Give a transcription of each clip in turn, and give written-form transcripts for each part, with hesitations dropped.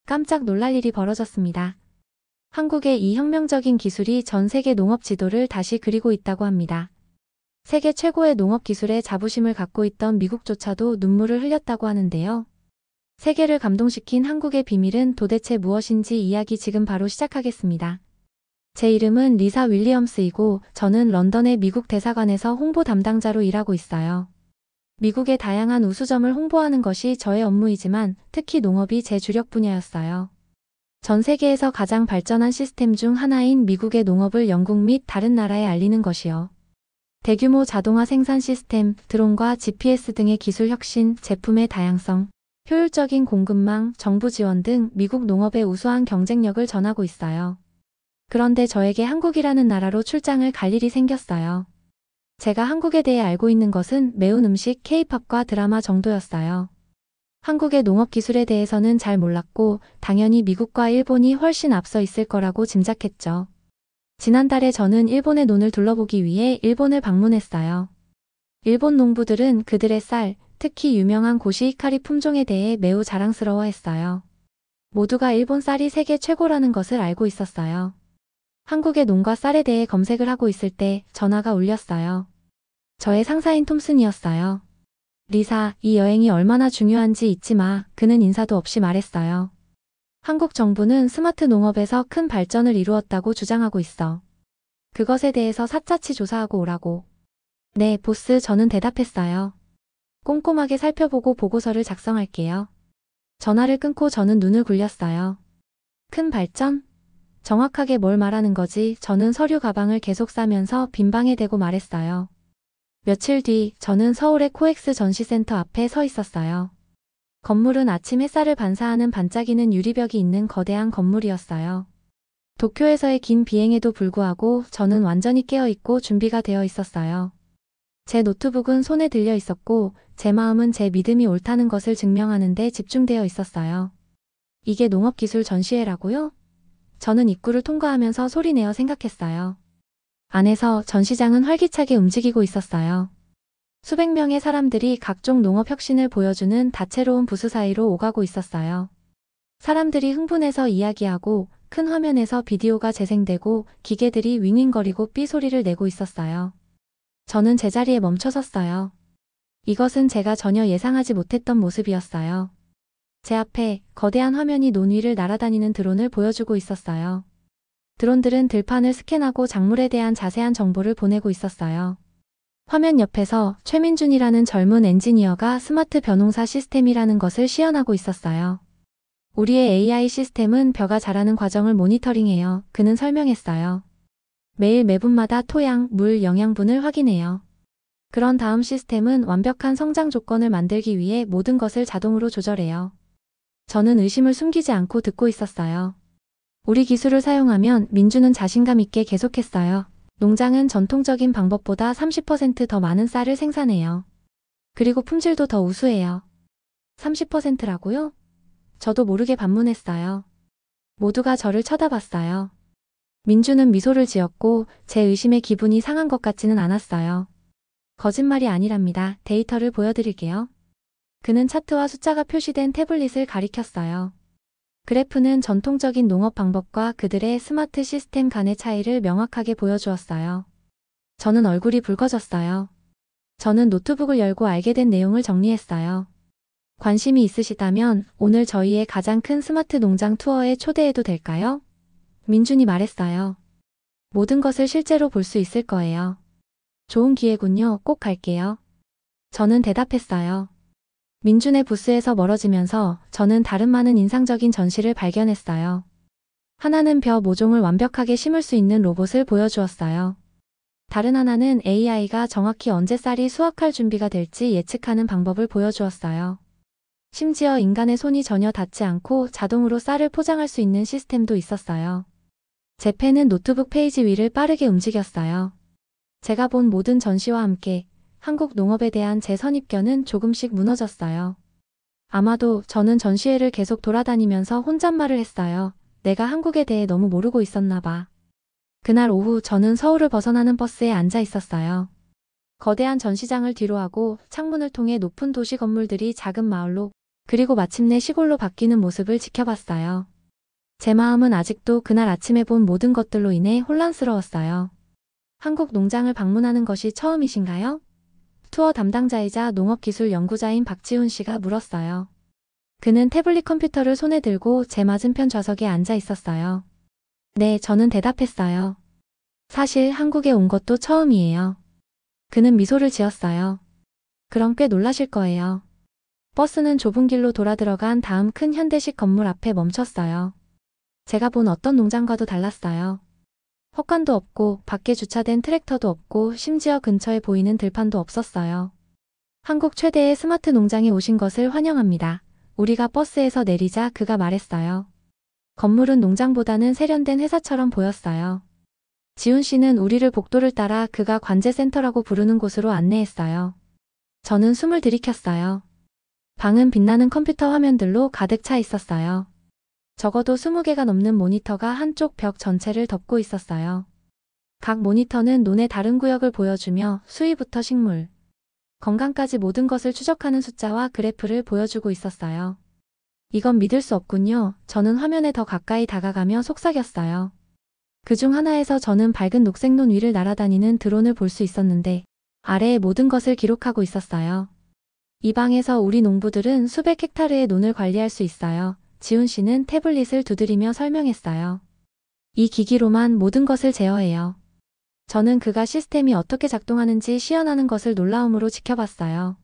깜짝 놀랄 일이 벌어졌습니다. 한국의 이 혁명적인 기술이 전 세계 농업 지도를 다시 그리고 있다고 합니다. 세계 최고의 농업 기술에 자부심을 갖고 있던 미국조차도 눈물을 흘렸다고 하는데요. 세계를 감동시킨 한국의 비밀은 도대체 무엇인지 이야기 지금 바로 시작하겠습니다. 제 이름은 리사 윌리엄스이고 저는 런던의 미국 대사관에서 홍보 담당자로 일하고 있어요. 미국의 다양한 우수점을 홍보하는 것이 저의 업무이지만 특히 농업이 제 주력 분야였어요. 전 세계에서 가장 발전한 시스템 중 하나인 미국의 농업을 영국 및 다른 나라에 알리는 것이요. 대규모 자동화 생산 시스템, 드론과 GPS 등의 기술 혁신, 제품의 다양성, 효율적인 공급망, 정부 지원 등 미국 농업의 우수한 경쟁력을 전하고 있어요. 그런데 저에게 한국이라는 나라로 출장을 갈 일이 생겼어요. 제가 한국에 대해 알고 있는 것은 매운 음식, K-팝과 드라마 정도였어요. 한국의 농업 기술에 대해서는 잘 몰랐고 당연히 미국과 일본이 훨씬 앞서 있을 거라고 짐작했죠. 지난달에 저는 일본의 논을 둘러보기 위해 일본을 방문했어요. 일본 농부들은 그들의 쌀, 특히 유명한 고시히카리 품종에 대해 매우 자랑스러워했어요. 모두가 일본 쌀이 세계 최고라는 것을 알고 있었어요. 한국의 논과 쌀에 대해 검색을 하고 있을 때 전화가 울렸어요. 저의 상사인 톰슨이었어요. 리사, 이 여행이 얼마나 중요한지 잊지 마. 그는 인사도 없이 말했어요. 한국 정부는 스마트 농업에서 큰 발전을 이루었다고 주장하고 있어. 그것에 대해서 샅샅이 조사하고 오라고. 네, 보스, 저는 대답했어요. 꼼꼼하게 살펴보고 보고서를 작성할게요. 전화를 끊고 저는 눈을 굴렸어요. 큰 발전? 정확하게 뭘 말하는 거지? 저는 서류 가방을 계속 싸면서 빈방에 대고 말했어요. 며칠 뒤 저는 서울의 코엑스 전시센터 앞에 서 있었어요. 건물은 아침 햇살을 반사하는 반짝이는 유리벽이 있는 거대한 건물이었어요. 도쿄에서의 긴 비행에도 불구하고 저는 완전히 깨어있고 준비가 되어 있었어요. 제 노트북은 손에 들려 있었고 제 마음은 제 믿음이 옳다는 것을 증명하는 데 집중되어 있었어요. 이게 농업기술 전시회라고요? 저는 입구를 통과하면서 소리내어 생각했어요. 안에서 전시장은 활기차게 움직이고 있었어요. 수백 명의 사람들이 각종 농업 혁신을 보여주는 다채로운 부스 사이로 오가고 있었어요. 사람들이 흥분해서 이야기하고 큰 화면에서 비디오가 재생되고 기계들이 윙윙거리고 삐 소리를 내고 있었어요. 저는 제자리에 멈춰 섰어요. 이것은 제가 전혀 예상하지 못했던 모습이었어요. 제 앞에 거대한 화면이 논 위를 날아다니는 드론을 보여주고 있었어요. 드론들은 들판을 스캔하고 작물에 대한 자세한 정보를 보내고 있었어요. 화면 옆에서 최민준이라는 젊은 엔지니어가 스마트 벼농사 시스템이라는 것을 시연하고 있었어요. 우리의 AI 시스템은 벼가 자라는 과정을 모니터링해요. 그는 설명했어요. 매일 매분마다 토양, 물, 영양분을 확인해요. 그런 다음 시스템은 완벽한 성장 조건을 만들기 위해 모든 것을 자동으로 조절해요. 저는 의심을 숨기지 않고 듣고 있었어요. 우리 기술을 사용하면 민주는 자신감 있게 계속했어요. 농장은 전통적인 방법보다 30% 더 많은 쌀을 생산해요. 그리고 품질도 더 우수해요. 30%라고요? 저도 모르게 반문했어요. 모두가 저를 쳐다봤어요. 민주는 미소를 지었고 제 의심의 기분이 상한 것 같지는 않았어요. 거짓말이 아니랍니다. 데이터를 보여드릴게요. 그는 차트와 숫자가 표시된 태블릿을 가리켰어요. 그래프는 전통적인 농업 방법과 그들의 스마트 시스템 간의 차이를 명확하게 보여주었어요. 저는 얼굴이 붉어졌어요. 저는 노트북을 열고 알게 된 내용을 정리했어요. 관심이 있으시다면 오늘 저희의 가장 큰 스마트 농장 투어에 초대해도 될까요? 민준이 말했어요. 모든 것을 실제로 볼 수 있을 거예요. 좋은 기회군요. 꼭 갈게요. 저는 대답했어요. 민준의 부스에서 멀어지면서 저는 다른 많은 인상적인 전시를 발견했어요. 하나는 벼 모종을 완벽하게 심을 수 있는 로봇을 보여주었어요. 다른 하나는 AI가 정확히 언제 쌀이 수확할 준비가 될지 예측하는 방법을 보여주었어요. 심지어 인간의 손이 전혀 닿지 않고 자동으로 쌀을 포장할 수 있는 시스템도 있었어요. 제 펜은 노트북 페이지 위를 빠르게 움직였어요. 제가 본 모든 전시와 함께 한국 농업에 대한 제 선입견은 조금씩 무너졌어요. 아마도 저는 전시회를 계속 돌아다니면서 혼잣말을 했어요. 내가 한국에 대해 너무 모르고 있었나 봐. 그날 오후 저는 서울을 벗어나는 버스에 앉아 있었어요. 거대한 전시장을 뒤로하고 창문을 통해 높은 도시 건물들이 작은 마을로 그리고 마침내 시골로 바뀌는 모습을 지켜봤어요. 제 마음은 아직도 그날 아침에 본 모든 것들로 인해 혼란스러웠어요. 한국 농장을 방문하는 것이 처음이신가요? 투어 담당자이자 농업기술 연구자인 박지훈 씨가 물었어요. 그는 태블릿 컴퓨터를 손에 들고 제 맞은편 좌석에 앉아 있었어요. 네, 저는 대답했어요. 사실 한국에 온 것도 처음이에요. 그는 미소를 지었어요. 그럼 꽤 놀라실 거예요. 버스는 좁은 길로 돌아 들어간 다음 큰 현대식 건물 앞에 멈췄어요. 제가 본 어떤 농장과도 달랐어요. 헛간도 없고 밖에 주차된 트랙터도 없고 심지어 근처에 보이는 들판도 없었어요. 한국 최대의 스마트 농장에 오신 것을 환영합니다. 우리가 버스에서 내리자 그가 말했어요. 건물은 농장보다는 세련된 회사처럼 보였어요. 지훈 씨는 우리를 복도를 따라 그가 관제센터라고 부르는 곳으로 안내했어요. 저는 숨을 들이켰어요. 방은 빛나는 컴퓨터 화면들로 가득 차 있었어요. 적어도 20개가 넘는 모니터가 한쪽 벽 전체를 덮고 있었어요. 각 모니터는 논의 다른 구역을 보여주며 수위부터 식물, 건강까지 모든 것을 추적하는 숫자와 그래프를 보여주고 있었어요. 이건 믿을 수 없군요. 저는 화면에 더 가까이 다가가며 속삭였어요. 그중 하나에서 저는 밝은 녹색 논 위를 날아다니는 드론을 볼 수 있었는데 아래의 모든 것을 기록하고 있었어요. 이 방에서 우리 농부들은 수백 헥타르의 논을 관리할 수 있어요. 지훈 씨는 태블릿을 두드리며 설명했어요. 이 기기로만 모든 것을 제어해요. 저는 그가 시스템이 어떻게 작동하는지 시연하는 것을 놀라움으로 지켜봤어요.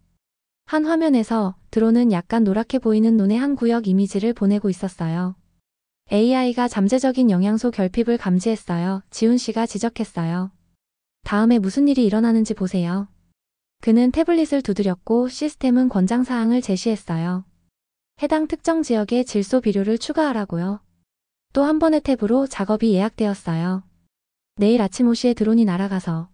한 화면에서 드론은 약간 노랗게 보이는 논의 한 구역 이미지를 보내고 있었어요. AI가 잠재적인 영양소 결핍을 감지했어요. 지훈 씨가 지적했어요. 다음에 무슨 일이 일어나는지 보세요. 그는 태블릿을 두드렸고 시스템은 권장사항을 제시했어요. 해당 특정 지역에 질소 비료를 추가하라고요. 또 한 번의 탭으로 작업이 예약되었어요. 내일 아침 5시에 드론이 날아가서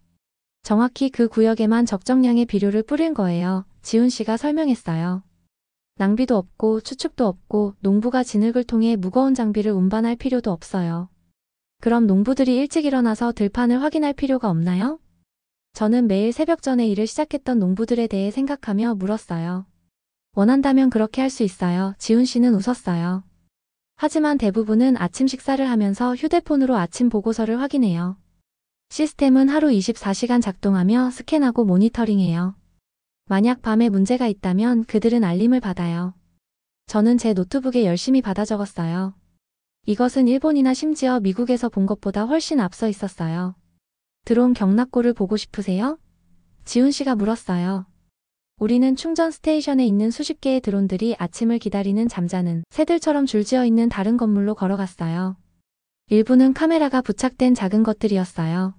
정확히 그 구역에만 적정량의 비료를 뿌린 거예요. 지훈 씨가 설명했어요. 낭비도 없고 추측도 없고 농부가 진흙을 통해 무거운 장비를 운반할 필요도 없어요. 그럼 농부들이 일찍 일어나서 들판을 확인할 필요가 없나요? 저는 매일 새벽 전에 일을 시작했던 농부들에 대해 생각하며 물었어요. 원한다면 그렇게 할 수 있어요. 지훈 씨는 웃었어요. 하지만 대부분은 아침 식사를 하면서 휴대폰으로 아침 보고서를 확인해요. 시스템은 하루 24시간 작동하며 스캔하고 모니터링해요. 만약 밤에 문제가 있다면 그들은 알림을 받아요. 저는 제 노트북에 열심히 받아 적었어요. 이것은 일본이나 심지어 미국에서 본 것보다 훨씬 앞서 있었어요. 드론 경납고를 보고 싶으세요? 지훈 씨가 물었어요. 우리는 충전 스테이션에 있는 수십 개의 드론들이 아침을 기다리는 잠자는 새들처럼 줄지어 있는 다른 건물로 걸어갔어요. 일부는 카메라가 부착된 작은 것들이었어요.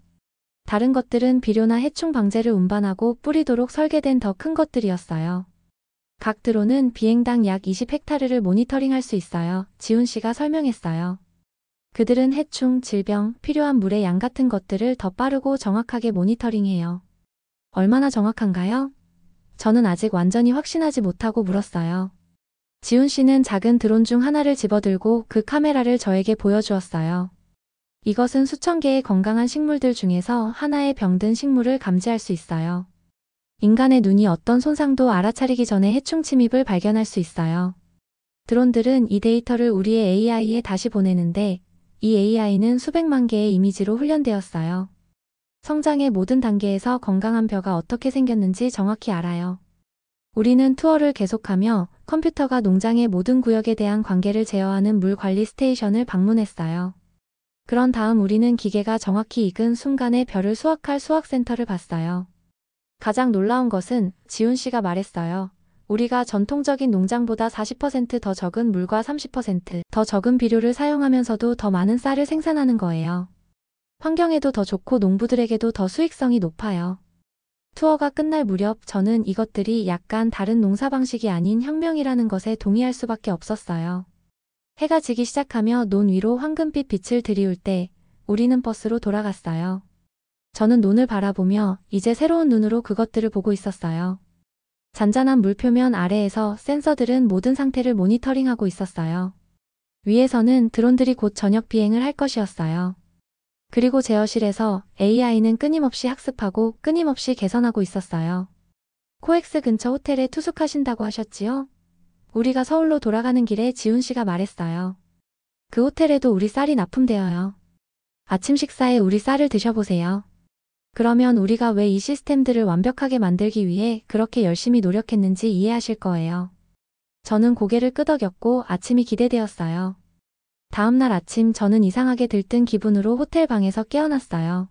다른 것들은 비료나 해충 방제를 운반하고 뿌리도록 설계된 더 큰 것들이었어요. 각 드론은 비행당 약 20헥타르를 모니터링할 수 있어요. 지훈 씨가 설명했어요. 그들은 해충, 질병, 필요한 물의 양 같은 것들을 더 빠르고 정확하게 모니터링해요. 얼마나 정확한가요? 저는 아직 완전히 확신하지 못하고 물었어요. 지훈 씨는 작은 드론 중 하나를 집어들고 그 카메라를 저에게 보여주었어요. 이것은 수천 개의 건강한 식물들 중에서 하나의 병든 식물을 감지할 수 있어요. 인간의 눈이 어떤 손상도 알아차리기 전에 해충 침입을 발견할 수 있어요. 드론들은 이 데이터를 우리의 AI에 다시 보내는데 이 AI는 수백만 개의 이미지로 훈련되었어요. 성장의 모든 단계에서 건강한 벼가 어떻게 생겼는지 정확히 알아요. 우리는 투어를 계속하며 컴퓨터가 농장의 모든 구역에 대한 관계를 제어하는 물 관리 스테이션을 방문했어요. 그런 다음 우리는 기계가 정확히 익은 순간에 벼를 수확할 수확센터를 봤어요. 가장 놀라운 것은 지훈 씨가 말했어요. 우리가 전통적인 농장보다 40% 더 적은 물과 30% 더 적은 비료를 사용하면서도 더 많은 쌀을 생산하는 거예요. 환경에도 더 좋고 농부들에게도 더 수익성이 높아요. 투어가 끝날 무렵 저는 이것들이 약간 다른 농사 방식이 아닌 혁명이라는 것에 동의할 수밖에 없었어요. 해가 지기 시작하며 논 위로 황금빛 빛을 들이울 때 우리는 버스로 돌아갔어요. 저는 논을 바라보며 이제 새로운 눈으로 그것들을 보고 있었어요. 잔잔한 물 표면 아래에서 센서들은 모든 상태를 모니터링하고 있었어요. 위에서는 드론들이 곧 저녁 비행을 할 것이었어요. 그리고 제어실에서 AI는 끊임없이 학습하고 끊임없이 개선하고 있었어요. 코엑스 근처 호텔에 투숙하신다고 하셨지요? 우리가 서울로 돌아가는 길에 지훈 씨가 말했어요. 그 호텔에도 우리 쌀이 납품되어요. 아침 식사에 우리 쌀을 드셔보세요. 그러면 우리가 왜 이 시스템들을 완벽하게 만들기 위해 그렇게 열심히 노력했는지 이해하실 거예요. 저는 고개를 끄덕였고 아침이 기대되었어요. 다음날 아침 저는 이상하게 들뜬 기분으로 호텔 방에서 깨어났어요.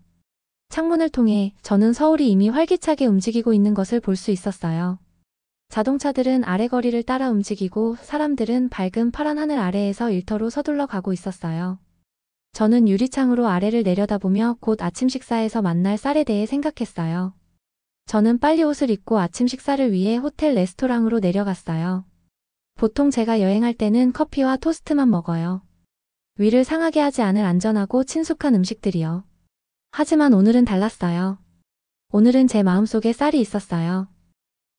창문을 통해 저는 서울이 이미 활기차게 움직이고 있는 것을 볼 수 있었어요. 자동차들은 아래 거리를 따라 움직이고 사람들은 밝은 파란 하늘 아래에서 일터로 서둘러 가고 있었어요. 저는 유리창으로 아래를 내려다보며 곧 아침 식사에서 만날 쌀에 대해 생각했어요. 저는 빨리 옷을 입고 아침 식사를 위해 호텔 레스토랑으로 내려갔어요. 보통 제가 여행할 때는 커피와 토스트만 먹어요. 위를 상하게 하지 않을 안전하고 친숙한 음식들이요. 하지만 오늘은 달랐어요. 오늘은 제 마음속에 쌀이 있었어요.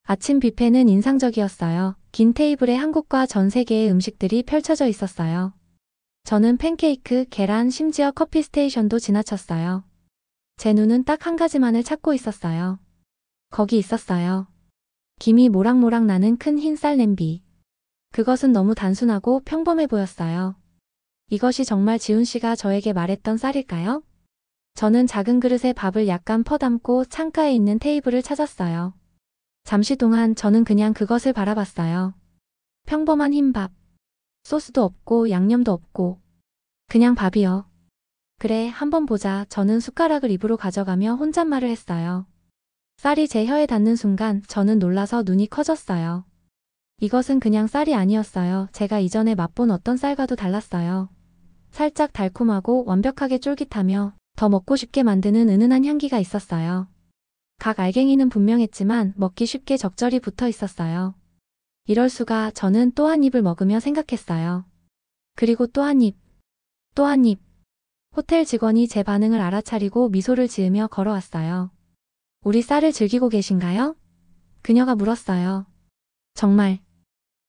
아침 뷔페는 인상적이었어요. 긴 테이블에 한국과 전 세계의 음식들이 펼쳐져 있었어요. 저는 팬케이크, 계란, 심지어 커피 스테이션도 지나쳤어요. 제 눈은 딱 한 가지만을 찾고 있었어요. 거기 있었어요. 김이 모락모락 나는 큰 흰 쌀 냄비. 그것은 너무 단순하고 평범해 보였어요. 이것이 정말 지훈 씨가 저에게 말했던 쌀일까요? 저는 작은 그릇에 밥을 약간 퍼담고 창가에 있는 테이블을 찾았어요. 잠시 동안 저는 그냥 그것을 바라봤어요. 평범한 흰밥. 소스도 없고 양념도 없고. 그냥 밥이요. 그래, 한번 보자. 저는 숟가락을 입으로 가져가며 혼잣말을 했어요. 쌀이 제 혀에 닿는 순간 저는 놀라서 눈이 커졌어요. 이것은 그냥 쌀이 아니었어요. 제가 이전에 맛본 어떤 쌀과도 달랐어요. 살짝 달콤하고 완벽하게 쫄깃하며 더 먹고 싶게 만드는 은은한 향기가 있었어요. 각 알갱이는 분명했지만 먹기 쉽게 적절히 붙어 있었어요. 이럴 수가. 저는 또 한 입을 먹으며 생각했어요. 그리고 또 한 입, 또 한 입. 호텔 직원이 제 반응을 알아차리고 미소를 지으며 걸어왔어요. 우리 쌀을 즐기고 계신가요? 그녀가 물었어요. 정말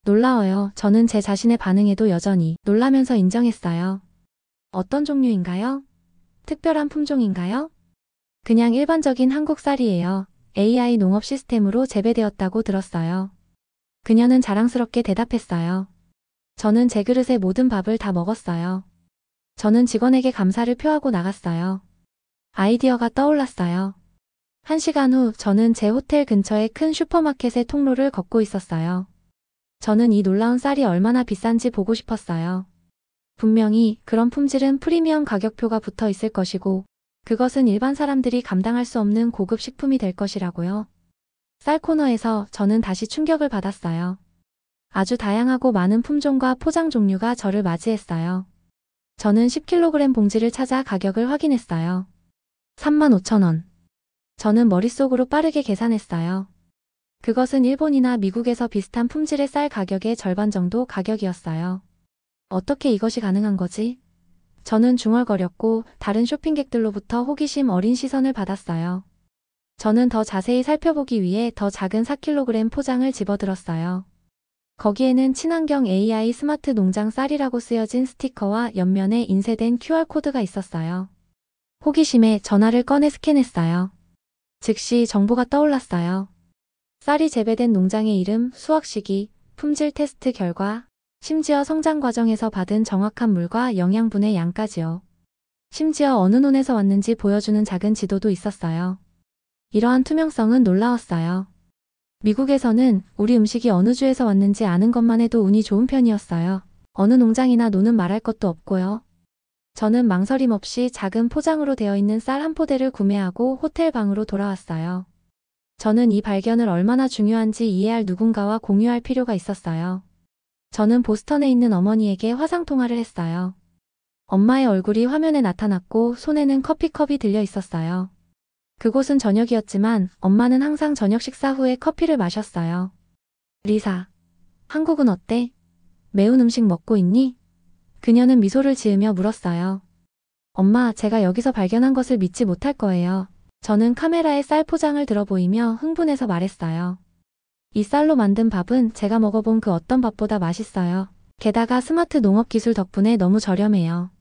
놀라워요. 저는 제 자신의 반응에도 여전히 놀라면서 인정했어요. 어떤 종류인가요? 특별한 품종인가요? 그냥 일반적인 한국 쌀이에요. AI 농업 시스템으로 재배되었다고 들었어요. 그녀는 자랑스럽게 대답했어요. 저는 제 그릇의 모든 밥을 다 먹었어요. 저는 직원에게 감사를 표하고 나갔어요. 아이디어가 떠올랐어요. 1시간 후 저는 제 호텔 근처의 큰 슈퍼마켓의 통로를 걷고 있었어요. 저는 이 놀라운 쌀이 얼마나 비싼지 보고 싶었어요. 분명히 그런 품질은 프리미엄 가격표가 붙어 있을 것이고 그것은 일반 사람들이 감당할 수 없는 고급 식품이 될 것이라고요. 쌀 코너에서 저는 다시 충격을 받았어요. 아주 다양하고 많은 품종과 포장 종류가 저를 맞이했어요. 저는 10kg 봉지를 찾아 가격을 확인했어요. 35,000원. 저는 머릿속으로 빠르게 계산했어요. 그것은 일본이나 미국에서 비슷한 품질의 쌀 가격의 절반 정도 가격이었어요. 어떻게 이것이 가능한 거지? 저는 중얼거렸고 다른 쇼핑객들로부터 호기심 어린 시선을 받았어요. 저는 더 자세히 살펴보기 위해 더 작은 4kg 포장을 집어들었어요. 거기에는 친환경 AI 스마트 농장 쌀이라고 쓰여진 스티커와 옆면에 인쇄된 QR코드가 있었어요. 호기심에 전화를 꺼내 스캔했어요. 즉시 정보가 떠올랐어요. 쌀이 재배된 농장의 이름, 수확 시기, 품질 테스트 결과, 심지어 성장 과정에서 받은 정확한 물과 영양분의 양까지요. 심지어 어느 논에서 왔는지 보여주는 작은 지도도 있었어요. 이러한 투명성은 놀라웠어요. 미국에서는 우리 음식이 어느 주에서 왔는지 아는 것만 해도 운이 좋은 편이었어요. 어느 농장이나 논은 말할 것도 없고요. 저는 망설임 없이 작은 포장으로 되어 있는 쌀 한 포대를 구매하고 호텔 방으로 돌아왔어요. 저는 이 발견을 얼마나 중요한지 이해할 누군가와 공유할 필요가 있었어요. 저는 보스턴에 있는 어머니에게 화상통화를 했어요. 엄마의 얼굴이 화면에 나타났고 손에는 커피컵이 들려 있었어요. 그곳은 저녁이었지만 엄마는 항상 저녁 식사 후에 커피를 마셨어요. 리사, 한국은 어때? 매운 음식 먹고 있니? 그녀는 미소를 지으며 물었어요. 엄마, 제가 여기서 발견한 것을 믿지 못할 거예요. 저는 카메라에 쌀 포장을 들어 보이며 흥분해서 말했어요. 이 쌀로 만든 밥은 제가 먹어본 그 어떤 밥보다 맛있어요. 게다가 스마트 농업 기술 덕분에 너무 저렴해요.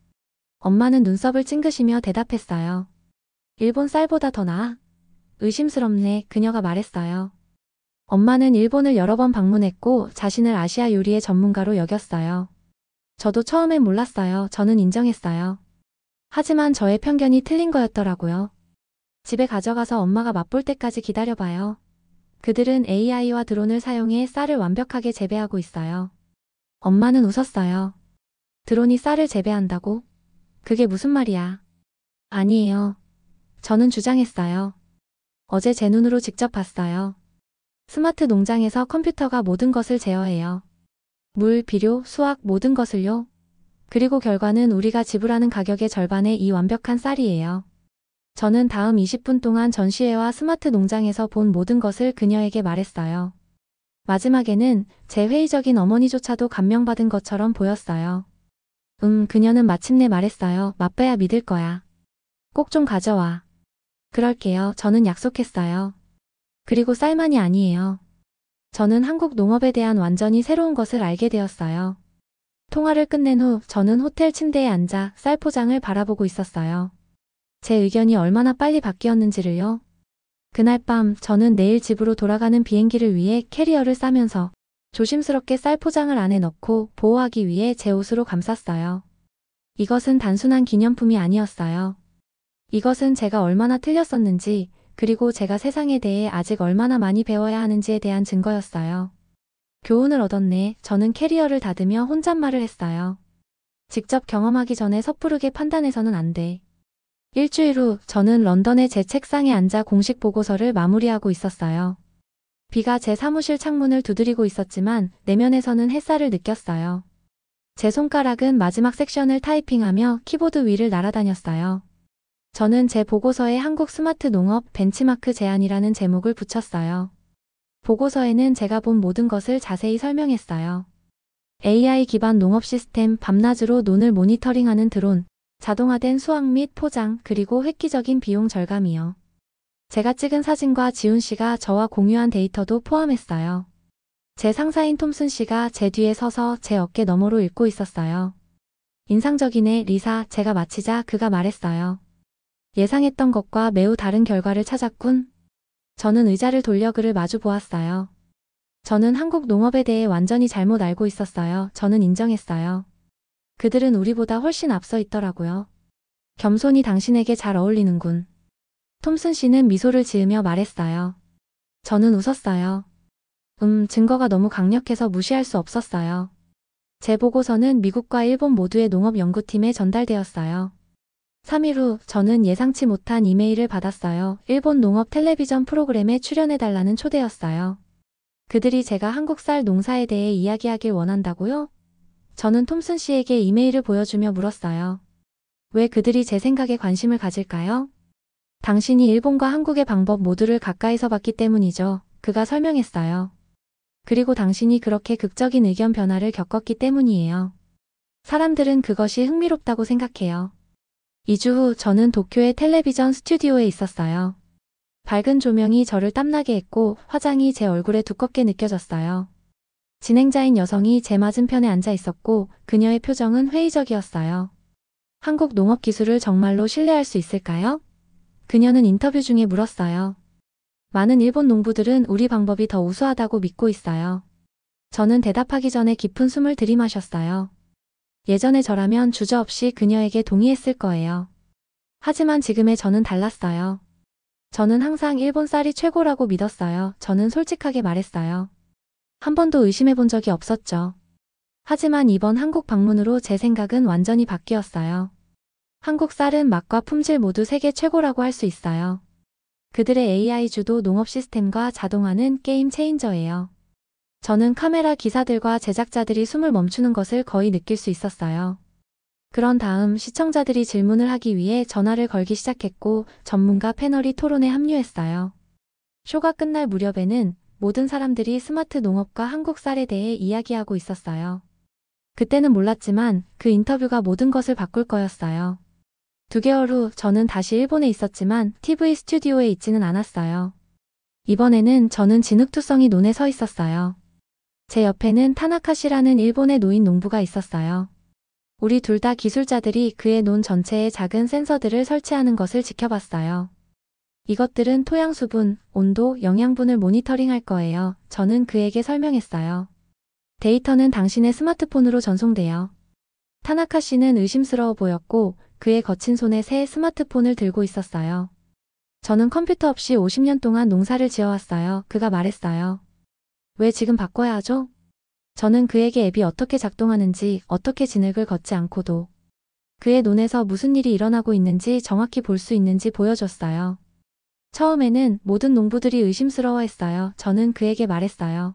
엄마는 눈썹을 찡그시며 대답했어요. 일본 쌀보다 더 나아? 의심스럽네, 그녀가 말했어요. 엄마는 일본을 여러 번 방문했고 자신을 아시아 요리의 전문가로 여겼어요. 저도 처음엔 몰랐어요. 저는 인정했어요. 하지만 저의 편견이 틀린 거였더라고요. 집에 가져가서 엄마가 맛볼 때까지 기다려봐요. 그들은 AI와 드론을 사용해 쌀을 완벽하게 재배하고 있어요. 엄마는 웃었어요. 드론이 쌀을 재배한다고? 그게 무슨 말이야? 아니에요. 저는 주장했어요. 어제 제 눈으로 직접 봤어요. 스마트 농장에서 컴퓨터가 모든 것을 제어해요. 물, 비료, 수확 모든 것을요. 그리고 결과는 우리가 지불하는 가격의 절반의 이 완벽한 쌀이에요. 저는 다음 20분 동안 전시회와 스마트 농장에서 본 모든 것을 그녀에게 말했어요. 마지막에는 제 회의적인 어머니조차도 감명받은 것처럼 보였어요. 그녀는 마침내 말했어요. 맛봐야 믿을 거야. 꼭 좀 가져와. 그럴게요. 저는 약속했어요. 그리고 쌀만이 아니에요. 저는 한국 농업에 대한 완전히 새로운 것을 알게 되었어요. 통화를 끝낸 후 저는 호텔 침대에 앉아 쌀 포장을 바라보고 있었어요. 제 의견이 얼마나 빨리 바뀌었는지를요. 그날 밤 저는 내일 집으로 돌아가는 비행기를 위해 캐리어를 싸면서 조심스럽게 쌀 포장을 안에 넣고 보호하기 위해 제 옷으로 감쌌어요. 이것은 단순한 기념품이 아니었어요. 이것은 제가 얼마나 틀렸었는지, 그리고 제가 세상에 대해 아직 얼마나 많이 배워야 하는지에 대한 증거였어요. 교훈을 얻었네. 저는 캐리어를 닫으며 혼잣말을 했어요. 직접 경험하기 전에 섣부르게 판단해서는 안 돼. 일주일 후 저는 런던의 제 책상에 앉아 공식 보고서를 마무리하고 있었어요. 비가 제 사무실 창문을 두드리고 있었지만 내면에서는 햇살을 느꼈어요. 제 손가락은 마지막 섹션을 타이핑하며 키보드 위를 날아다녔어요. 저는 제 보고서에 한국 스마트 농업 벤치마크 제안이라는 제목을 붙였어요. 보고서에는 제가 본 모든 것을 자세히 설명했어요. AI 기반 농업 시스템, 밤낮으로 논을 모니터링하는 드론, 자동화된 수확 및 포장, 그리고 획기적인 비용 절감이요. 제가 찍은 사진과 지훈 씨가 저와 공유한 데이터도 포함했어요. 제 상사인 톰슨 씨가 제 뒤에 서서 제 어깨 너머로 읽고 있었어요. 인상적이네, 리사. 제가 마치자 그가 말했어요. 예상했던 것과 매우 다른 결과를 찾았군. 저는 의자를 돌려 그를 마주 보았어요. 저는 한국 농업에 대해 완전히 잘못 알고 있었어요. 저는 인정했어요. 그들은 우리보다 훨씬 앞서 있더라고요. 겸손히 당신에게 잘 어울리는군. 톰슨 씨는 미소를 지으며 말했어요. 저는 웃었어요. 증거가 너무 강력해서 무시할 수 없었어요. 제 보고서는 미국과 일본 모두의 농업연구팀에 전달되었어요. 3일 후 저는 예상치 못한 이메일을 받았어요. 일본 농업 텔레비전 프로그램에 출연해달라는 초대였어요. 그들이 제가 한국 쌀 농사에 대해 이야기하길 원한다고요? 저는 톰슨 씨에게 이메일을 보여주며 물었어요. 왜 그들이 제 생각에 관심을 가질까요? 당신이 일본과 한국의 방법 모두를 가까이서 봤기 때문이죠. 그가 설명했어요. 그리고 당신이 그렇게 극적인 의견 변화를 겪었기 때문이에요. 사람들은 그것이 흥미롭다고 생각해요. 2주 후 저는 도쿄의 텔레비전 스튜디오에 있었어요. 밝은 조명이 저를 땀나게 했고 화장이 제 얼굴에 두껍게 느껴졌어요. 진행자인 여성이 제 맞은편에 앉아 있었고 그녀의 표정은 회의적이었어요. 한국 농업 기술을 정말로 신뢰할 수 있을까요? 그녀는 인터뷰 중에 물었어요. 많은 일본 농부들은 우리 방법이 더 우수하다고 믿고 있어요. 저는 대답하기 전에 깊은 숨을 들이마셨어요. 예전의 저라면 주저없이 그녀에게 동의했을 거예요. 하지만 지금의 저는 달랐어요. 저는 항상 일본 쌀이 최고라고 믿었어요. 저는 솔직하게 말했어요. 한 번도 의심해 본 적이 없었죠. 하지만 이번 한국 방문으로 제 생각은 완전히 바뀌었어요. 한국 쌀은 맛과 품질 모두 세계 최고라고 할 수 있어요. 그들의 AI 주도 농업 시스템과 자동화는 게임 체인저예요. 저는 카메라 기사들과 제작자들이 숨을 멈추는 것을 거의 느낄 수 있었어요. 그런 다음 시청자들이 질문을 하기 위해 전화를 걸기 시작했고 전문가 패널이 토론에 합류했어요. 쇼가 끝날 무렵에는 모든 사람들이 스마트 농업과 한국 쌀에 대해 이야기하고 있었어요. 그때는 몰랐지만 그 인터뷰가 모든 것을 바꿀 거였어요. 2개월 후 저는 다시 일본에 있었지만 TV 스튜디오에 있지는 않았어요. 이번에는 저는 진흙투성이 논에 서 있었어요. 제 옆에는 타나카 씨라는 일본의 노인 농부가 있었어요. 우리 둘 다 기술자들이 그의 논 전체에 작은 센서들을 설치하는 것을 지켜봤어요. 이것들은 토양 수분, 온도, 영양분을 모니터링할 거예요. 저는 그에게 설명했어요. 데이터는 당신의 스마트폰으로 전송돼요. 타나카 씨는 의심스러워 보였고 그의 거친 손에 새 스마트폰을 들고 있었어요. 저는 컴퓨터 없이 50년 동안 농사를 지어왔어요. 그가 말했어요. 왜 지금 바꿔야 하죠? 저는 그에게 앱이 어떻게 작동하는지, 어떻게 진흙을 걷지 않고도 그의 눈에서 무슨 일이 일어나고 있는지 정확히 볼 수 있는지 보여줬어요. 처음에는 모든 농부들이 의심스러워했어요. 저는 그에게 말했어요.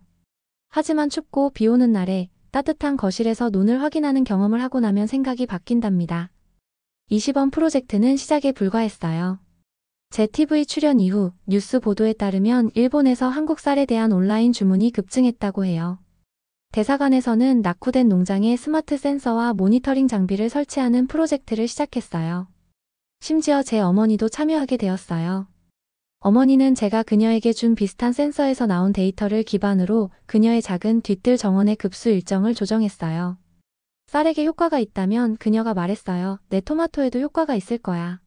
하지만 춥고 비 오는 날에 따뜻한 거실에서 눈을 확인하는 경험을 하고 나면 생각이 바뀐답니다. 20원 프로젝트는 시작에 불과했어요. 제 TV 출연 이후 뉴스 보도에 따르면 일본에서 한국 쌀에 대한 온라인 주문이 급증했다고 해요. 대사관에서는 낙후된 농장에 스마트 센서와 모니터링 장비를 설치하는 프로젝트를 시작했어요. 심지어 제 어머니도 참여하게 되었어요. 어머니는 제가 그녀에게 준 비슷한 센서에서 나온 데이터를 기반으로 그녀의 작은 뒤뜰 정원의 급수 일정을 조정했어요. 쌀에게 효과가 있다면 그녀가 말했어요. 내 토마토에도 효과가 있을 거야.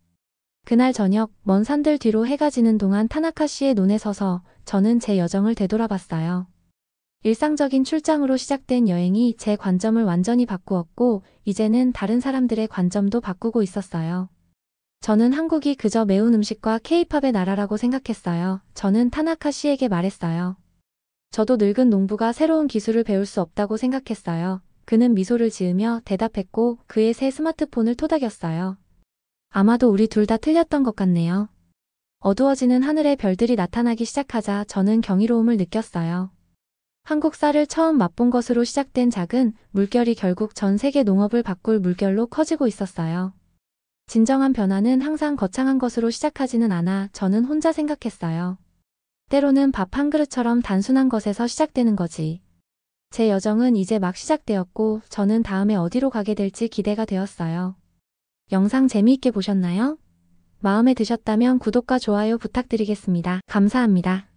그날 저녁 먼 산들 뒤로 해가 지는 동안 타나카 씨의 논에 서서 저는 제 여정을 되돌아봤어요. 일상적인 출장으로 시작된 여행이 제 관점을 완전히 바꾸었고 이제는 다른 사람들의 관점도 바꾸고 있었어요. 저는 한국이 그저 매운 음식과 케이팝의 나라라고 생각했어요. 저는 타나카 씨에게 말했어요. 저도 늙은 농부가 새로운 기술을 배울 수 없다고 생각했어요. 그는 미소를 지으며 대답했고 그의 새 스마트폰을 토닥였어요. 아마도 우리 둘 다 틀렸던 것 같네요. 어두워지는 하늘에 별들이 나타나기 시작하자 저는 경이로움을 느꼈어요. 한국 쌀을 처음 맛본 것으로 시작된 작은 물결이 결국 전 세계 농업을 바꿀 물결로 커지고 있었어요. 진정한 변화는 항상 거창한 것으로 시작하지는 않아 저는 혼자 생각했어요. 때로는 밥 한 그릇처럼 단순한 것에서 시작되는 거지. 제 여정은 이제 막 시작되었고 저는 다음에 어디로 가게 될지 기대가 되었어요. 영상 재미있게 보셨나요? 마음에 드셨다면 구독과 좋아요 부탁드리겠습니다. 감사합니다.